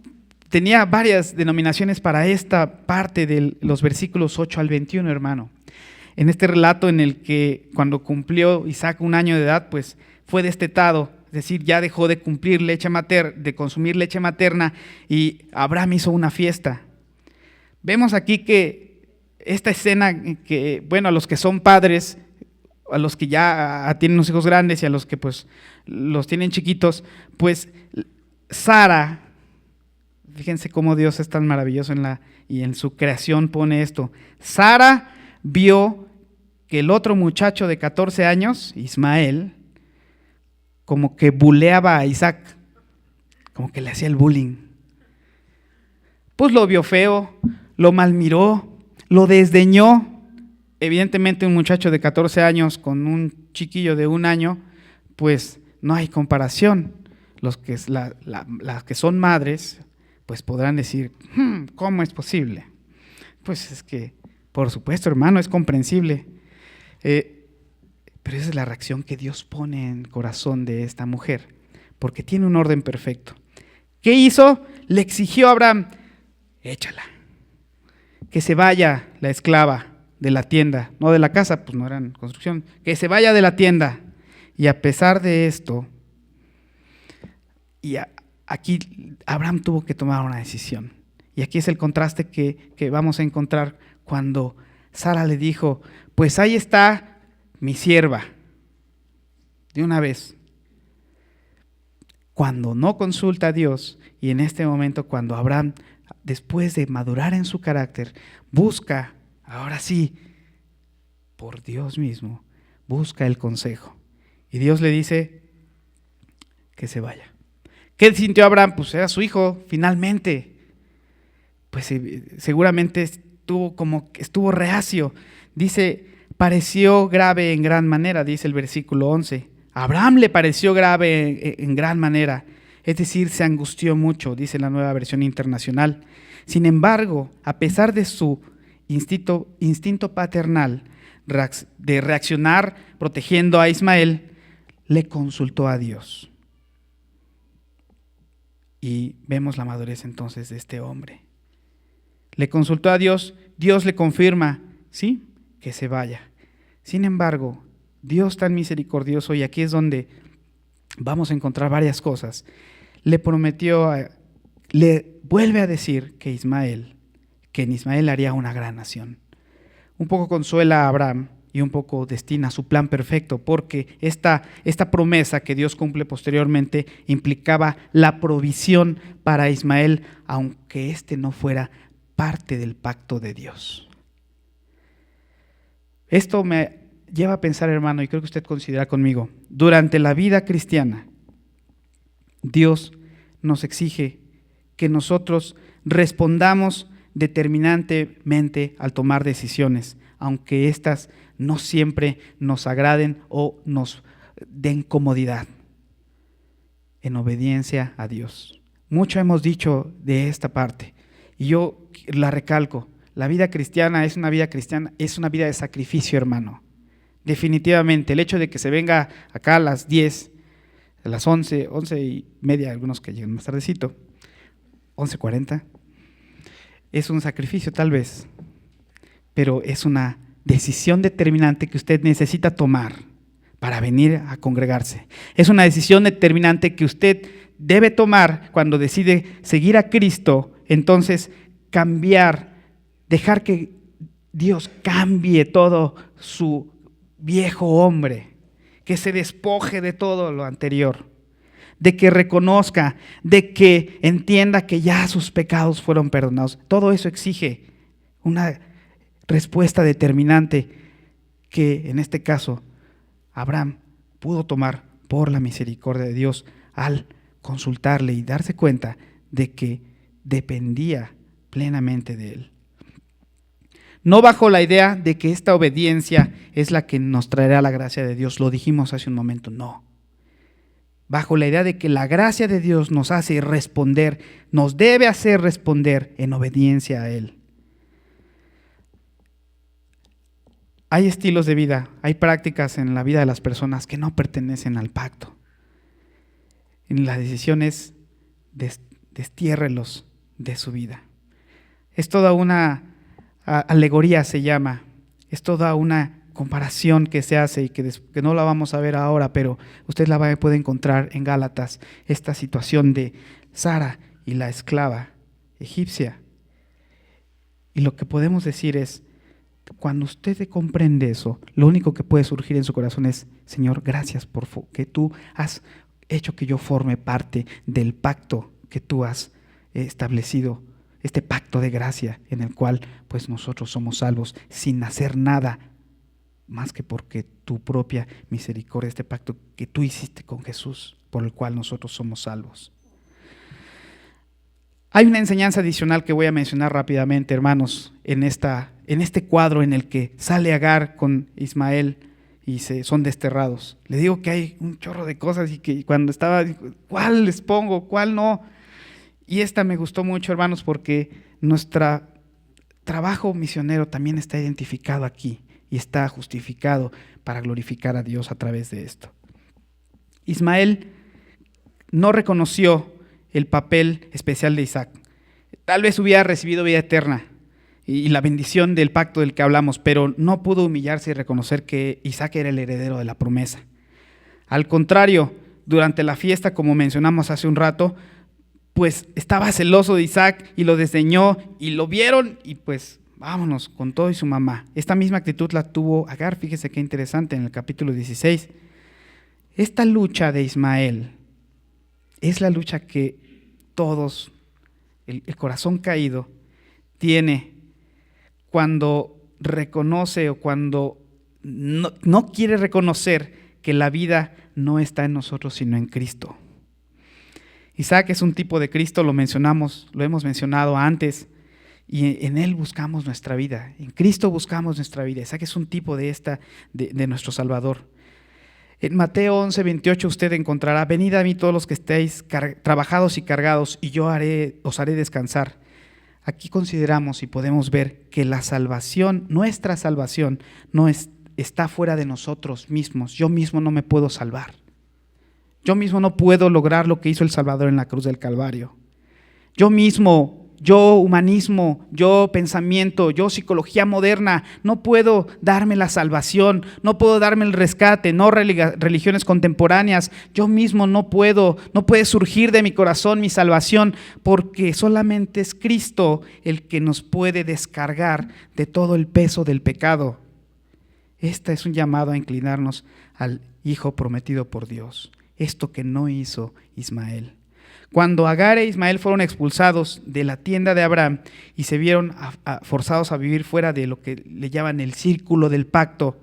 tenía varias denominaciones para esta parte de los versículos 8 al 21, hermano. En este relato en el que cuando cumplió Isaac 1 año de edad, pues fue destetado, es decir, ya dejó de consumir leche materna y Abraham hizo una fiesta. Vemos aquí que esta escena, que bueno, a los que son padres, a los que ya tienen unos hijos grandes y a los que pues los tienen chiquitos, pues Sara, fíjense cómo Dios es tan maravilloso y en su creación pone esto. Sara vio que el otro muchacho de 14 años, Ismael, como que buleaba a Isaac, como que le hacía el bullying. Pues lo vio feo, lo malmiró, lo desdeñó. Evidentemente un muchacho de 14 años con un chiquillo de 1 año, pues no hay comparación. Las que son madres, pues podrán decir, ¿cómo es posible? Pues es que, por supuesto, hermano, es comprensible. Pero esa es la reacción que Dios pone en el corazón de esta mujer, porque tiene un orden perfecto. ¿Qué hizo? Le exigió a Abraham, échala, que se vaya la esclava de la tienda, no de la casa, pues no eran construcción, que se vaya de la tienda. Y a pesar de esto, aquí Abraham tuvo que tomar una decisión. Y aquí es el contraste que vamos a encontrar cuando Sara le dijo, pues ahí está mi sierva, de una vez. Cuando no consulta a Dios, y en este momento cuando Abraham, después de madurar en su carácter, busca, ahora sí, por Dios mismo, busca el consejo. Y Dios le dice que se vaya. ¿Qué sintió Abraham? Pues era su hijo, finalmente. Pues seguramente estuvo reacio. Dice, pareció grave en gran manera, dice el versículo 11. A Abraham le pareció grave en gran manera. Es decir, se angustió mucho, dice la Nueva Versión Internacional. Sin embargo, a pesar de su instinto paternal de reaccionar protegiendo a Ismael, le consultó a Dios. Y vemos la madurez entonces de este hombre. Le consultó a Dios, Dios le confirma, sí, que se vaya. Sin embargo, Dios tan misericordioso, y aquí es donde vamos a encontrar varias cosas, le vuelve a decir que en Ismael haría una gran nación. Un poco consuela a Abraham y un poco destina su plan perfecto, porque esta promesa que Dios cumple posteriormente implicaba la provisión para Ismael, aunque éste no fuera parte del pacto de Dios. Esto me lleva a pensar, hermano, y creo que usted considera conmigo, durante la vida cristiana, Dios nos exige que nosotros respondamos determinantemente al tomar decisiones, aunque éstas no siempre nos agraden o nos den comodidad, en obediencia a Dios. Mucho hemos dicho de esta parte, y yo la recalco. La vida cristiana es una vida de sacrificio, hermano. Definitivamente, el hecho de que se venga acá a las 10, a las 11:30, algunos que llegan más tardecito, 11:40, es un sacrificio tal vez, pero es una decisión determinante que usted necesita tomar para venir a congregarse. Es una decisión determinante que usted debe tomar cuando decide seguir a Cristo, entonces cambiar, dejar que Dios cambie todo su viejo hombre, que se despoje de todo lo anterior, de que reconozca, de que entienda que ya sus pecados fueron perdonados. Todo eso exige una respuesta determinante que en este caso Abraham pudo tomar por la misericordia de Dios al consultarle y darse cuenta de que dependía plenamente de él. No bajo la idea de que esta obediencia es la que nos traerá la gracia de Dios, lo dijimos hace un momento, no. Bajo la idea de que la gracia de Dios nos hace responder, nos debe hacer responder en obediencia a Él. Hay estilos de vida, hay prácticas en la vida de las personas que no pertenecen al pacto. En las decisiones, destiérrelos de su vida. Es toda una alegoría, se llama, es toda una comparación que se hace y que no la vamos a ver ahora, pero usted la puede encontrar en Gálatas, esta situación de Sara y la esclava egipcia. Y lo que podemos decir es, cuando usted comprende eso, lo único que puede surgir en su corazón es, Señor, gracias que tú has hecho que yo forme parte del pacto que tú has establecido este pacto de gracia en el cual pues nosotros somos salvos sin hacer nada más que porque tu propia misericordia, este pacto que tú hiciste con Jesús, por el cual nosotros somos salvos. Hay una enseñanza adicional que voy a mencionar rápidamente, hermanos, en este cuadro en el que sale Agar con Ismael y son desterrados. Le digo que hay un chorro de cosas y que cuando estaba, ¿cuál les pongo? ¿Cuál no? Y esta me gustó mucho, hermanos, porque nuestro trabajo misionero también está identificado aquí y está justificado para glorificar a Dios a través de esto. Ismael no reconoció el papel especial de Isaac. Tal vez hubiera recibido vida eterna y la bendición del pacto del que hablamos, pero no pudo humillarse y reconocer que Isaac era el heredero de la promesa. Al contrario, durante la fiesta, como mencionamos hace un rato, pues estaba celoso de Isaac y lo desdeñó y lo vieron y pues vámonos con todo y su mamá. Esta misma actitud la tuvo Agar, fíjese qué interesante en el capítulo 16. Esta lucha de Ismael es la lucha que todos, el corazón caído, tiene cuando reconoce o cuando no quiere reconocer que la vida no está en nosotros sino en Cristo. Isaac es un tipo de Cristo, lo hemos mencionado antes, y en él buscamos nuestra vida, en Cristo buscamos nuestra vida. Isaac es un tipo de nuestro Salvador. En Mateo 11:28 usted encontrará: venid a mí todos los que estéis trabajados y cargados, y yo os haré descansar. Aquí consideramos y podemos ver que la salvación, nuestra salvación, está fuera de nosotros mismos. Yo mismo no me puedo salvar. Yo mismo no puedo lograr lo que hizo el Salvador en la cruz del Calvario. Yo mismo, yo humanismo, yo pensamiento, yo psicología moderna, no puedo darme la salvación, no puedo darme el rescate, no religiones contemporáneas. Yo mismo no puede surgir de mi corazón mi salvación, porque solamente es Cristo el que nos puede descargar de todo el peso del pecado. Este es un llamado a inclinarnos al Hijo prometido por Dios. Esto que no hizo Ismael. Cuando Agar e Ismael fueron expulsados de la tienda de Abraham y se vieron forzados a vivir fuera de lo que le llaman el círculo del pacto,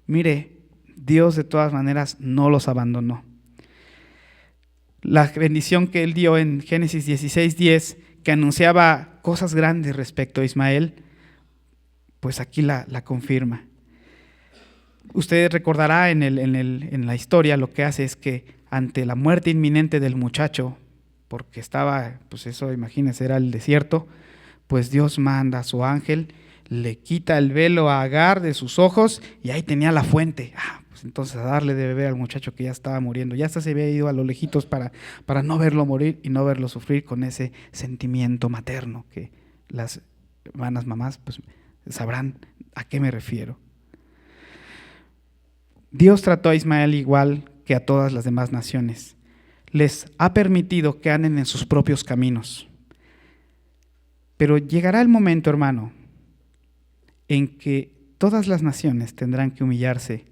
mire, Dios de todas maneras no los abandonó. La bendición que Él dio en Génesis 16:10, que anunciaba cosas grandes respecto a Ismael, pues aquí la confirma. Usted recordará en la historia, lo que hace es que ante la muerte inminente del muchacho, porque estaba, pues eso imagínense, era el desierto, pues Dios manda a su ángel, le quita el velo a Agar de sus ojos y ahí tenía la fuente. Pues entonces a darle de beber al muchacho que ya estaba muriendo. Ya hasta se había ido a lo lejitos para no verlo morir y no verlo sufrir con ese sentimiento materno que las hermanas mamás pues sabrán a qué me refiero. Dios trató a Ismael igual que a todas las demás naciones. Les ha permitido que anden en sus propios caminos. Pero llegará el momento, hermano, en que todas las naciones tendrán que humillarse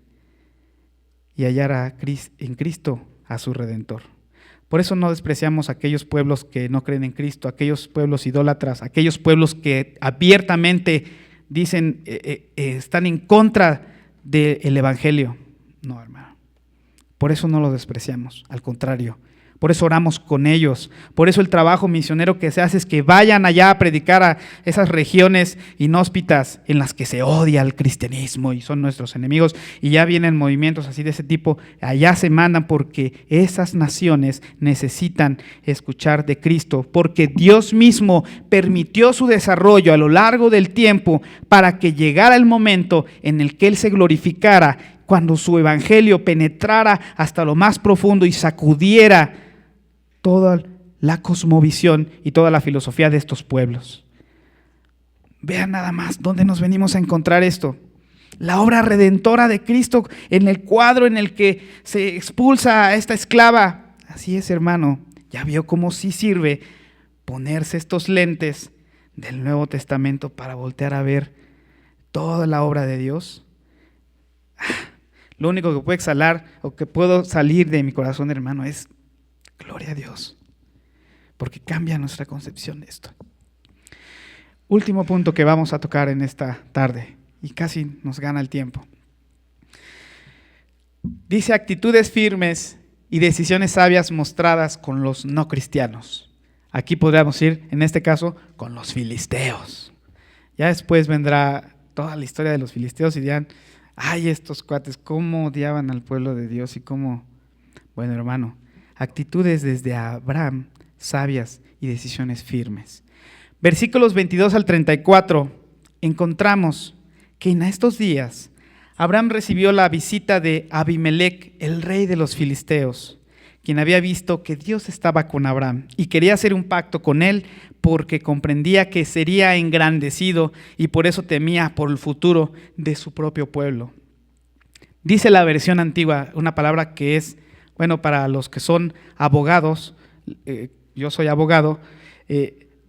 y hallar en Cristo a su Redentor. Por eso no despreciamos a aquellos pueblos que no creen en Cristo, aquellos pueblos idólatras, aquellos pueblos que abiertamente dicen, están en contra del Evangelio. No, hermano. Por eso no los despreciamos, al contrario. Por eso oramos con ellos. Por eso el trabajo misionero que se hace es que vayan allá a predicar a esas regiones inhóspitas en las que se odia el cristianismo y son nuestros enemigos. Y ya vienen movimientos así de ese tipo. Allá se mandan porque esas naciones necesitan escuchar de Cristo. Porque Dios mismo permitió su desarrollo a lo largo del tiempo para que llegara el momento en el que Él se glorificara, cuando su evangelio penetrara hasta lo más profundo y sacudiera toda la cosmovisión y toda la filosofía de estos pueblos. Vean nada más dónde nos venimos a encontrar esto. La obra redentora de Cristo en el cuadro en el que se expulsa a esta esclava. Así es, hermano. Ya vio cómo sí sirve ponerse estos lentes del Nuevo Testamento para voltear a ver toda la obra de Dios. Lo único que puede exhalar o que puedo salir de mi corazón, hermano, es gloria a Dios. porque cambia nuestra concepción de esto. Último punto que vamos a tocar en esta tarde, y casi nos gana el tiempo. Dice actitudes firmes y decisiones sabias mostradas con los no cristianos. Aquí podríamos ir, en este caso, con los filisteos. Ya después vendrá toda la historia de los filisteos y dirán, ay, estos cuates, cómo odiaban al pueblo de Dios y cómo... Bueno, hermano, actitudes desde Abraham, sabias y decisiones firmes. Versículos 22 al 34, encontramos que en estos días Abraham recibió la visita de Abimelec, el rey de los filisteos, quien había visto que Dios estaba con Abraham y quería hacer un pacto con él porque comprendía que sería engrandecido y por eso temía por el futuro de su propio pueblo. Dice la versión antigua, una palabra que es, bueno, para los que son abogados, yo soy abogado,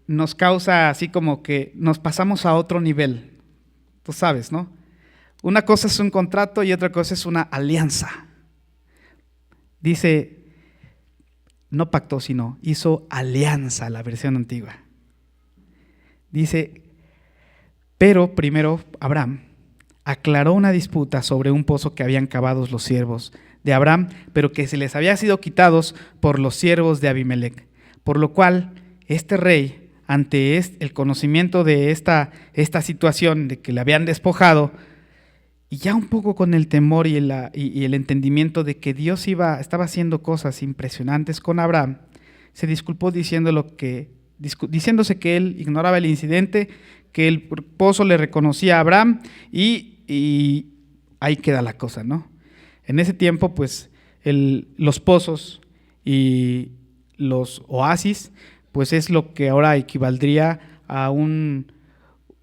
nos causa así como que nos pasamos a otro nivel. Tú sabes, ¿no? Una cosa es un contrato y otra cosa es una alianza. Dice, no pactó, sino hizo alianza, la versión antigua. Dice, pero primero Abraham aclaró una disputa sobre un pozo que habían cavado los siervos de Abraham, pero que se les había sido quitados por los siervos de Abimelec. Por lo cual, este rey, ante el conocimiento de esta situación de que le habían despojado, y ya un poco con el temor y el entendimiento de que Dios estaba haciendo cosas impresionantes con Abraham, se disculpó diciéndose que él ignoraba el incidente, que el pozo le reconocía a Abraham y ahí queda la cosa, ¿no? En ese tiempo, pues, los pozos y los oasis, pues es lo que ahora equivaldría a un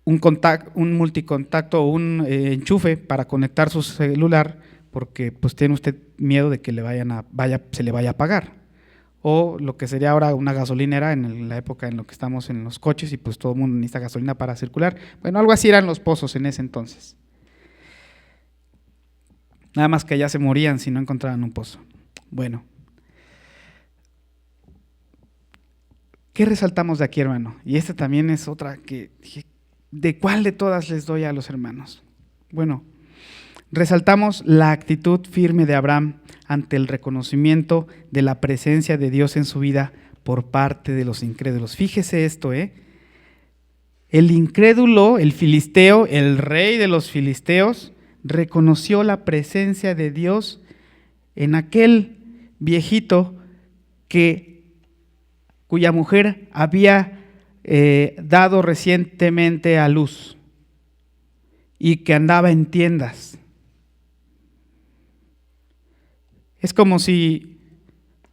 multicontacto o un enchufe para conectar su celular, porque pues tiene usted miedo de que se le vaya a apagar, o lo que sería ahora una gasolinera en la época en la que estamos en los coches y pues todo el mundo necesita gasolina para circular. Bueno, algo así eran los pozos en ese entonces. Nada más que allá se morían si no encontraban un pozo. Bueno, ¿qué resaltamos de aquí, hermano? Y esta también es otra que dije, ¿de cuál de todas les doy a los hermanos? Bueno, resaltamos la actitud firme de Abraham ante el reconocimiento de la presencia de Dios en su vida por parte de los incrédulos. Fíjese esto, el incrédulo, el filisteo, el rey de los filisteos, reconoció la presencia de Dios en aquel viejito cuya mujer había dado recientemente a luz y que andaba en tiendas. Es como si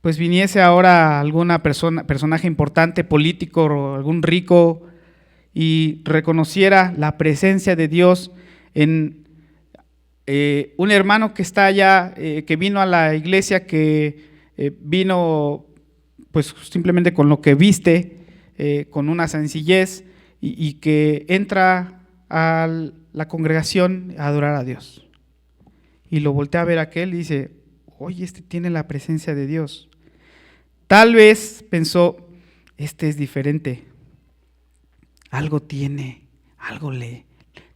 pues viniese ahora alguna personaje importante, político o algún rico y reconociera la presencia de Dios en un hermano que está allá, que vino a la iglesia, que vino pues simplemente con lo que viste, con una sencillez y que entra a la congregación a adorar a Dios. Y lo voltea a ver a aquel y dice, oye, este tiene la presencia de Dios. Tal vez pensó, este es diferente, algo tiene,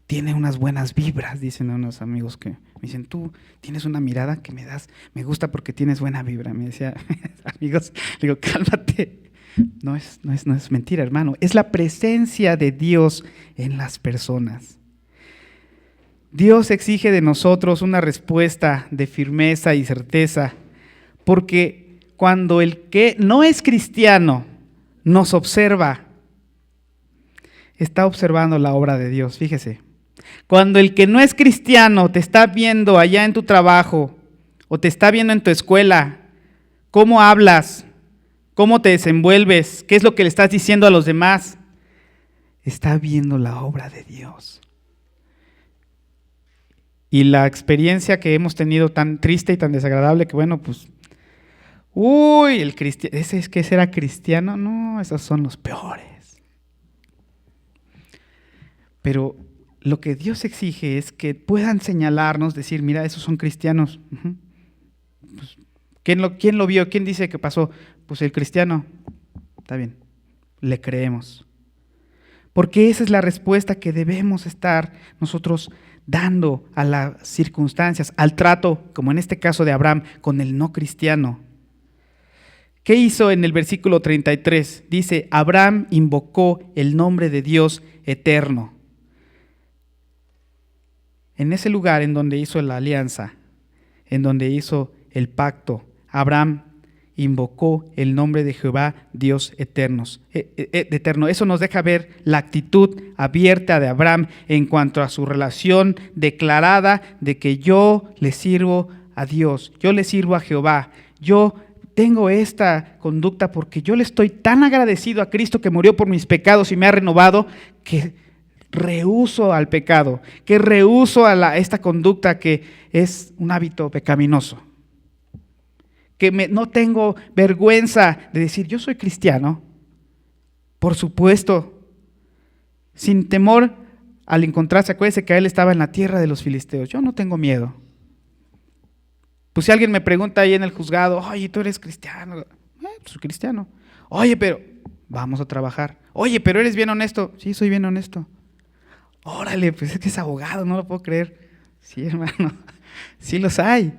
tiene unas buenas vibras, dicen unos amigos que me dicen, tú tienes una mirada que me gusta porque tienes buena vibra. Me decía, amigos, le digo, cálmate. No es mentira, hermano, es la presencia de Dios en las personas. Dios exige de nosotros una respuesta de firmeza y certeza, porque cuando el que no es cristiano nos observa, está observando la obra de Dios, fíjese. Cuando el que no es cristiano te está viendo allá en tu trabajo o te está viendo en tu escuela, cómo hablas, cómo te desenvuelves, qué es lo que le estás diciendo a los demás, está viendo la obra de Dios. Y la experiencia que hemos tenido tan triste y tan desagradable que bueno, pues, el cristiano, ¿ese es que será cristiano? No, esos son los peores. Pero lo que Dios exige es que puedan señalarnos, decir, mira, esos son cristianos. Pues, ¿quién lo vio? ¿Quién dice que pasó? Pues el cristiano. está bien, le creemos. Porque esa es la respuesta que debemos estar nosotros dando a las circunstancias, al trato, como en este caso de Abraham, con el no cristiano. ¿Qué hizo en el versículo 33? Dice, Abraham invocó el nombre de Dios eterno. En ese lugar en donde hizo la alianza, en donde hizo el pacto, Abraham invocó el nombre de Jehová, Dios eterno. Eso nos deja ver la actitud abierta de Abraham en cuanto a su relación declarada de que yo le sirvo a Dios, yo le sirvo a Jehová, yo tengo esta conducta porque yo le estoy tan agradecido a Cristo que murió por mis pecados y me ha renovado, que rehúso al pecado, que rehúso a esta conducta que es un hábito pecaminoso. Que no tengo vergüenza de decir, yo soy cristiano, por supuesto, sin temor al encontrarse. Acuérdense que él estaba en la tierra de los filisteos. Yo no tengo miedo. Pues si alguien me pregunta ahí en el juzgado, oye, ¿tú eres cristiano? Soy cristiano. Oye, pero vamos a trabajar. Oye, pero ¿eres bien honesto? Sí, soy bien honesto. Órale, pues es que es abogado, no lo puedo creer. Sí, hermano, sí los hay.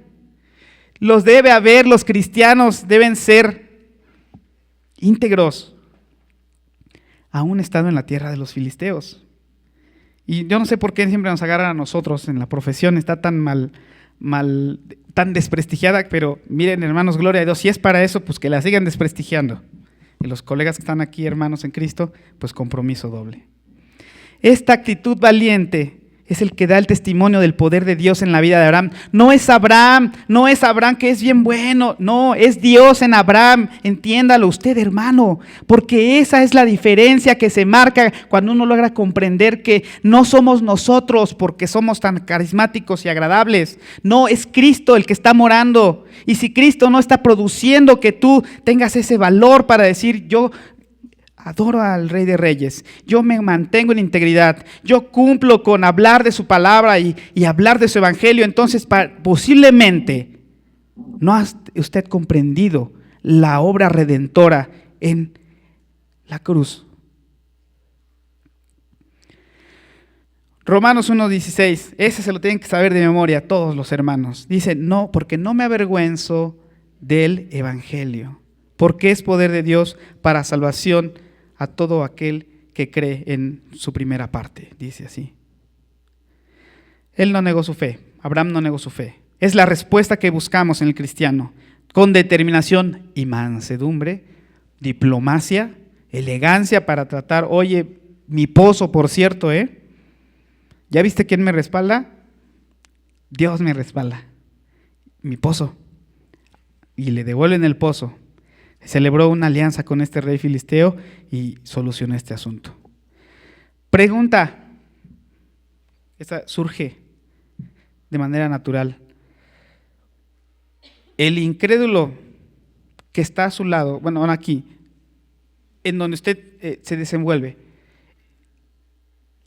Los debe haber, los cristianos deben ser íntegros, aún estando en la tierra de los filisteos. Y yo no sé por qué siempre nos agarran a nosotros en la profesión, está tan tan desprestigiada, pero miren, hermanos, gloria a Dios, si es para eso, pues que la sigan desprestigiando. Y los colegas que están aquí, hermanos en Cristo, pues compromiso doble. Esta actitud valiente es el que da el testimonio del poder de Dios en la vida de Abraham. No es Abraham que es bien bueno, no, es Dios en Abraham, entiéndalo usted, hermano, porque esa es la diferencia que se marca cuando uno logra comprender que no somos nosotros porque somos tan carismáticos y agradables, no, es Cristo el que está morando, y si Cristo no está produciendo que tú tengas ese valor para decir, yo adoro al Rey de Reyes, yo me mantengo en integridad, yo cumplo con hablar de su palabra y hablar de su evangelio, entonces posiblemente no ha usted comprendido la obra redentora en la cruz. Romanos 1:16, ese se lo tienen que saber de memoria todos los hermanos. Dice, no, porque no me avergüenzo del evangelio, porque es poder de Dios para salvación a todo aquel que cree en su primera parte, dice así. Él no negó su fe, Abraham no negó su fe. Es la respuesta que buscamos en el cristiano, con determinación y mansedumbre, diplomacia, elegancia para tratar. Oye, mi pozo, por cierto, ¿ya viste quién me respalda? Dios me respalda, mi pozo. Y le devuelven el pozo. Celebró una alianza con este rey filisteo y solucionó este asunto. Pregunta, esta surge de manera natural. El incrédulo que está a su lado, bueno, aquí, en donde usted se desenvuelve,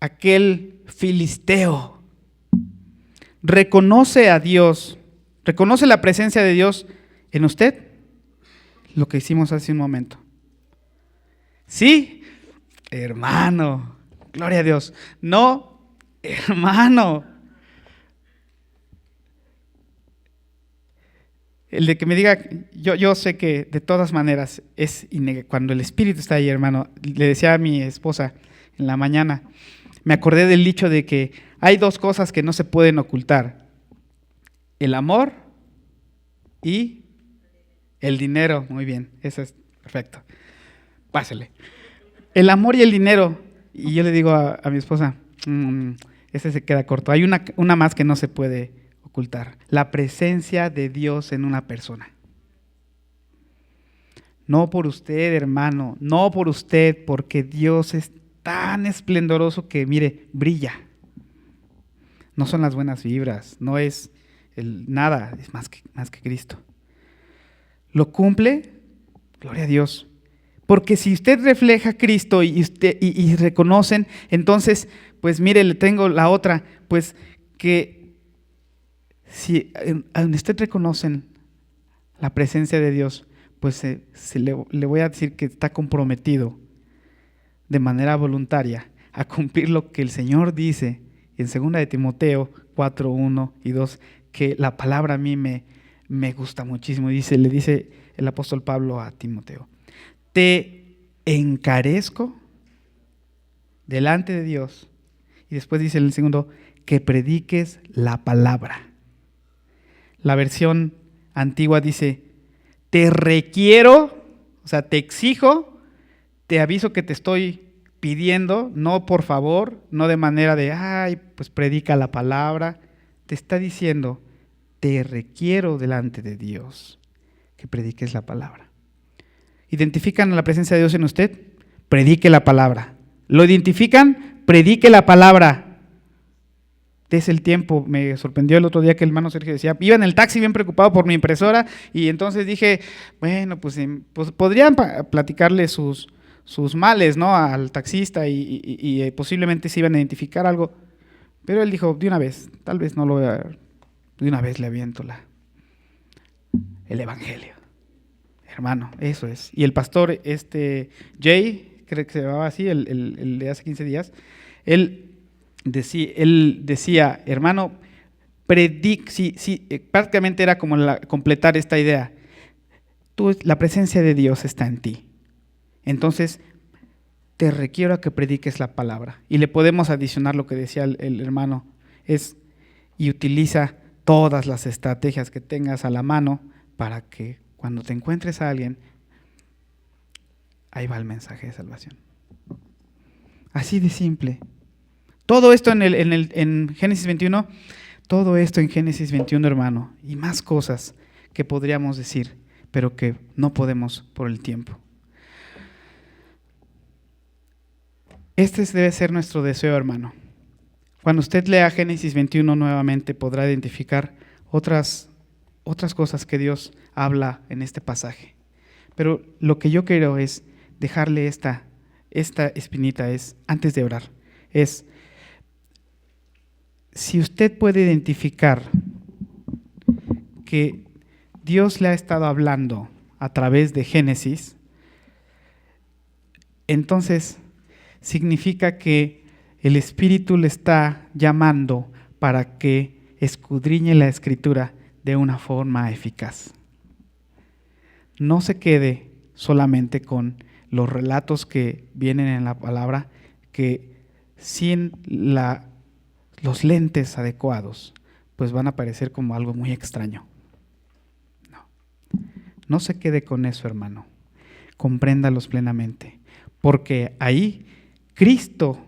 aquel filisteo, reconoce a Dios, reconoce la presencia de Dios en usted. Lo que hicimos hace un momento. Sí, hermano, gloria a Dios. No, hermano. El de que me diga, yo sé que de todas maneras es cuando el Espíritu está ahí, hermano. Le decía a mi esposa en la mañana, me acordé del dicho de que hay dos cosas que no se pueden ocultar: el amor y el dinero. Muy bien, eso es perfecto. Pásele. El amor y el dinero. Y yo le digo a mi esposa, ese se queda corto. Hay una más que no se puede ocultar: la presencia de Dios en una persona. No por usted, hermano, no por usted, porque Dios es tan esplendoroso que, mire, brilla. No son las buenas vibras, no es nada, es más que Cristo. ¿Lo cumple? Gloria a Dios. Porque si usted refleja a Cristo y reconocen, entonces, pues mire, le tengo la otra, pues que si usted reconocen la presencia de Dios, pues le voy a decir que está comprometido de manera voluntaria a cumplir lo que el Señor dice en 2 de Timoteo 4, 1 y 2, que la palabra a mí me gusta muchísimo. Le dice el apóstol Pablo a Timoteo: te encarezco delante de Dios. Y después dice en el segundo, que prediques la palabra. La versión antigua dice, te requiero, o sea, te exijo, te aviso que te estoy pidiendo, no por favor, no de manera de, pues predica la palabra. Te está diciendo, te requiero delante de Dios que prediques la palabra. ¿Identifican la presencia de Dios en usted? Predique la palabra. ¿Lo identifican? Predique la palabra. Dese el tiempo. Me sorprendió el otro día que el hermano Sergio decía, iba en el taxi bien preocupado por mi impresora, y entonces dije, bueno, pues podrían platicarle sus males, ¿no?, al taxista, y posiblemente se iban a identificar algo. Pero él dijo, de una vez, tal vez no lo vea, de una vez le aviento el evangelio. Hermano, eso es. Y el pastor Jay, creo que se llamaba así, el de hace 15 días, él decía, hermano, prácticamente era como completar esta idea. La presencia de Dios está en ti. Entonces, te requiero a que prediques la palabra. Y le podemos adicionar lo que decía el hermano, y utiliza todas las estrategias que tengas a la mano para que cuando te encuentres a alguien, ahí va el mensaje de salvación. Así de simple. Todo esto en Génesis 21, todo esto en Génesis 21, hermano, y más cosas que podríamos decir, pero que no podemos por el tiempo. Este debe ser nuestro deseo, hermano. Cuando usted lea Génesis 21 nuevamente, podrá identificar otras cosas que Dios habla en este pasaje. Pero lo que yo quiero es dejarle esta espinita, antes de orar, si usted puede identificar que Dios le ha estado hablando a través de Génesis, entonces significa que el Espíritu le está llamando para que escudriñe la Escritura de una forma eficaz. No se quede solamente con los relatos que vienen en la palabra, que sin los lentes adecuados, pues van a parecer como algo muy extraño. No se quede con eso, hermano. Compréndalos plenamente, porque ahí Cristo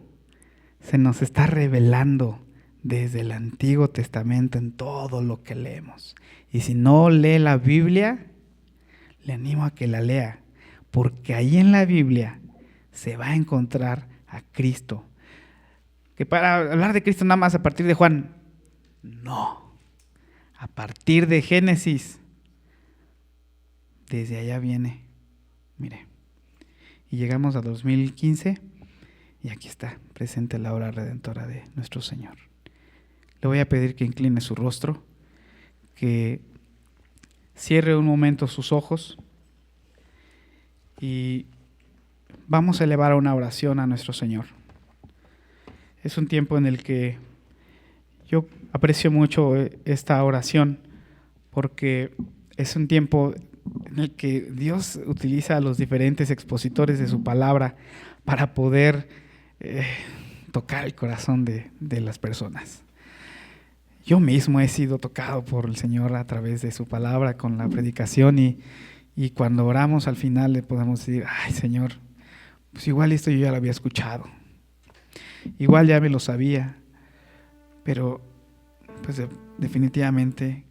se nos está revelando desde el Antiguo Testamento en todo lo que leemos. Y si no lee la Biblia, le animo a que la lea, porque ahí en la Biblia se va a encontrar a Cristo. Que para hablar de Cristo nada más a partir de Juan, no, a partir de Génesis, desde allá viene, mire, y llegamos a 2015 y aquí está presente la obra redentora de nuestro Señor. Le voy a pedir que incline su rostro, que cierre un momento sus ojos y vamos a elevar una oración a nuestro Señor. Es un tiempo en el que yo aprecio mucho esta oración, porque es un tiempo en el que Dios utiliza a los diferentes expositores de su palabra para poder tocar el corazón de las personas. Yo mismo he sido tocado por el Señor a través de su palabra con la predicación, y cuando oramos al final le podemos decir, ay Señor, pues igual esto yo ya lo había escuchado, igual ya me lo sabía, pero pues definitivamente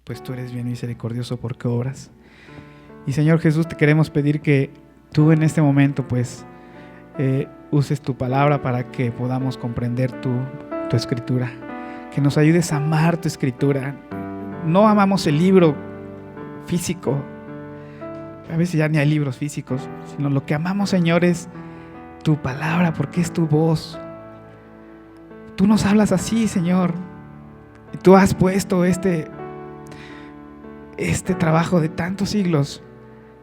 pues tú eres bien misericordioso porque obras. Y Señor Jesús, te queremos pedir que tú en este momento pues uses tu palabra para que podamos comprender tu escritura, que nos ayudes a amar tu escritura. No amamos el libro físico, a veces ya ni hay libros físicos, sino lo que amamos, Señor, es tu palabra, porque es tu voz. Tú nos hablas así, Señor, y tú has puesto este trabajo de tantos siglos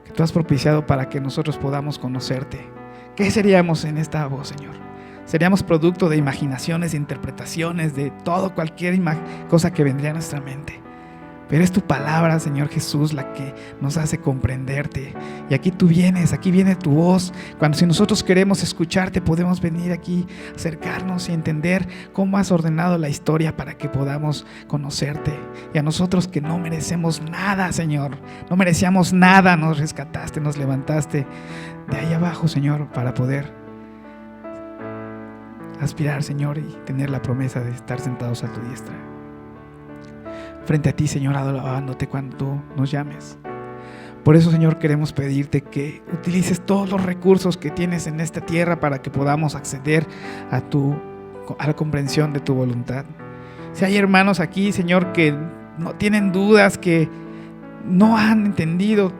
que tú has propiciado para que nosotros podamos conocerte. ¿Qué seríamos en esta voz, Señor? Seríamos producto de imaginaciones, de interpretaciones, de todo, cualquier cosa que vendría a nuestra mente. Pero es tu palabra, Señor Jesús, la que nos hace comprenderte. Y aquí tú vienes, aquí viene tu voz. Cuando si nosotros queremos escucharte, podemos venir aquí, acercarnos y entender cómo has ordenado la historia para que podamos conocerte. Y a nosotros que no merecemos nada, Señor, no merecíamos nada, nos rescataste, nos levantaste de ahí abajo, Señor, para poder aspirar, Señor, y tener la promesa de estar sentados a tu diestra. Frente a ti, Señor, alabándote cuando tú nos llames. Por eso, Señor, queremos pedirte que utilices todos los recursos que tienes en esta tierra para que podamos acceder a la comprensión de tu voluntad. Si hay hermanos aquí, Señor, que no tienen dudas, que no han entendido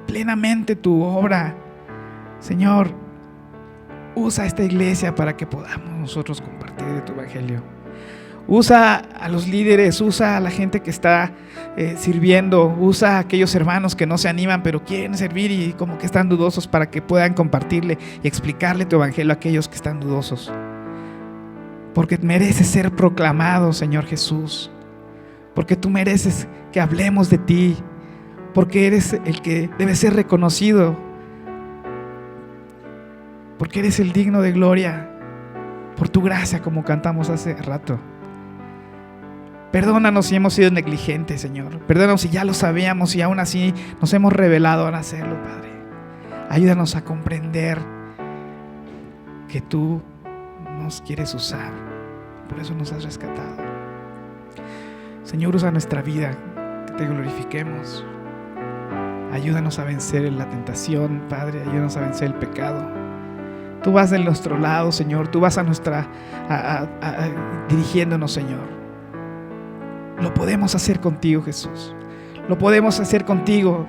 plenamente tu obra, Señor, usa esta iglesia para que podamos nosotros compartir de tu evangelio. Usa a los líderes, usa a la gente que está sirviendo, usa a aquellos hermanos que no se animan pero quieren servir y como que están dudosos, para que puedan compartirle y explicarle tu evangelio a aquellos que están dudosos. Porque mereces ser proclamado, Señor Jesús. Porque tú mereces que hablemos de ti. Porque eres el que debe ser reconocido. Porque eres el digno de gloria. Por tu gracia, como cantamos hace rato. Perdónanos si hemos sido negligentes, Señor. Perdónanos si ya lo sabíamos y aún así nos hemos rebelado al hacerlo, Padre. Ayúdanos a comprender que tú nos quieres usar. Por eso nos has rescatado. Señor, usa nuestra vida, que te glorifiquemos. Ayúdanos a vencer la tentación, Padre. Ayúdanos a vencer el pecado. Tú vas de nuestro lado, Señor. Tú vas dirigiéndonos, Señor. Lo podemos hacer contigo, Jesús. Lo podemos hacer contigo.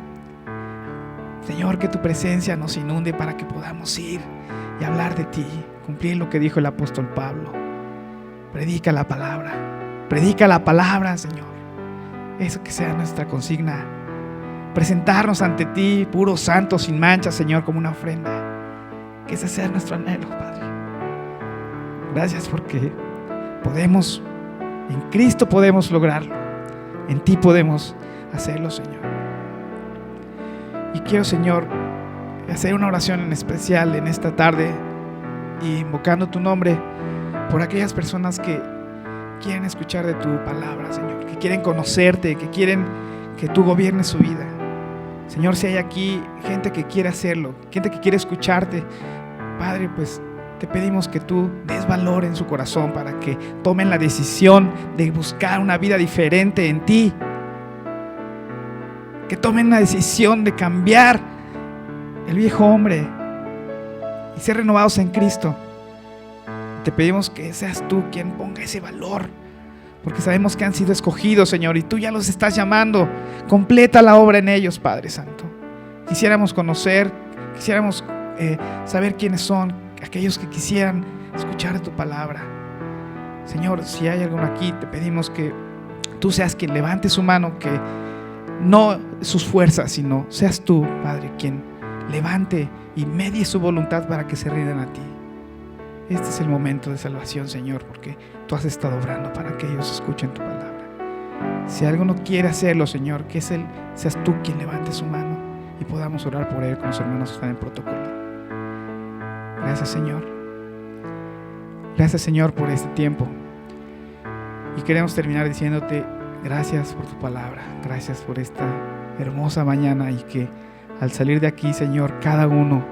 Señor, que tu presencia nos inunde para que podamos ir y hablar de ti. Cumplir lo que dijo el apóstol Pablo. Predica la palabra. Predica la palabra, Señor. Eso que sea nuestra consigna. Presentarnos ante ti, puros, santos, sin mancha, Señor, como una ofrenda. Que ese sea nuestro anhelo, Padre. Gracias porque podemos... En Cristo podemos lograrlo. En ti podemos hacerlo, Señor. Y quiero, Señor, hacer una oración en especial en esta tarde, y invocando tu nombre por aquellas personas que quieren escuchar de tu palabra, Señor, que quieren conocerte, que quieren que tú gobiernes su vida. Señor, si hay aquí gente que quiere hacerlo, gente que quiere escucharte, Padre, pues te pedimos que tú des valor en su corazón para que tomen la decisión de buscar una vida diferente en ti. Que tomen la decisión de cambiar el viejo hombre y ser renovados en Cristo. Te pedimos que seas tú quien ponga ese valor, porque sabemos que han sido escogidos, Señor, y tú ya los estás llamando. Completa la obra en ellos, Padre Santo. Quisiéramos conocer, quisiéramos saber quiénes son aquellos que quisieran escuchar tu palabra. Señor, si hay alguno aquí, te pedimos que tú seas quien levante su mano, que no sus fuerzas, sino seas tú, Padre, quien levante y medie su voluntad para que se rindan a ti. Este es el momento de salvación, Señor, porque tú has estado obrando para que ellos escuchen tu palabra. Si alguno quiere hacerlo, Señor, que seas tú quien levante su mano y podamos orar por él con los hermanos que están en protocolo. Gracias, Señor. Gracias, Señor, por este tiempo. Y queremos terminar diciéndote gracias por tu palabra. Gracias por esta hermosa mañana, y que al salir de aquí, Señor, cada uno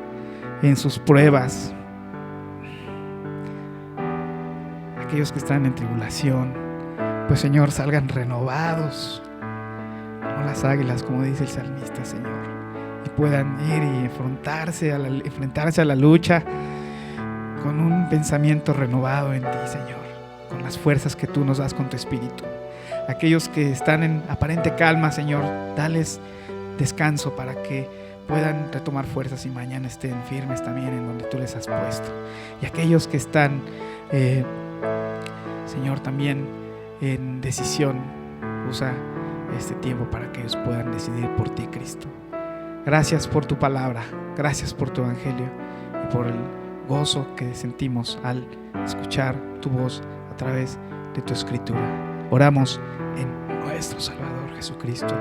en sus pruebas, aquellos que están en tribulación, pues, Señor, salgan renovados como las águilas, como dice el salmista, Señor. Y puedan ir y enfrentarse a la lucha con un pensamiento renovado en ti, Señor, con las fuerzas que tú nos das con tu Espíritu. Aquellos que están en aparente calma, Señor, dales descanso para que puedan retomar fuerzas y mañana estén firmes también en donde tú les has puesto. Y aquellos que están, Señor, también en decisión, usa este tiempo para que ellos puedan decidir por ti, Cristo. Gracias por tu palabra, gracias por tu evangelio y por el gozo que sentimos al escuchar tu voz a través de tu escritura. Oramos en nuestro Salvador Jesucristo.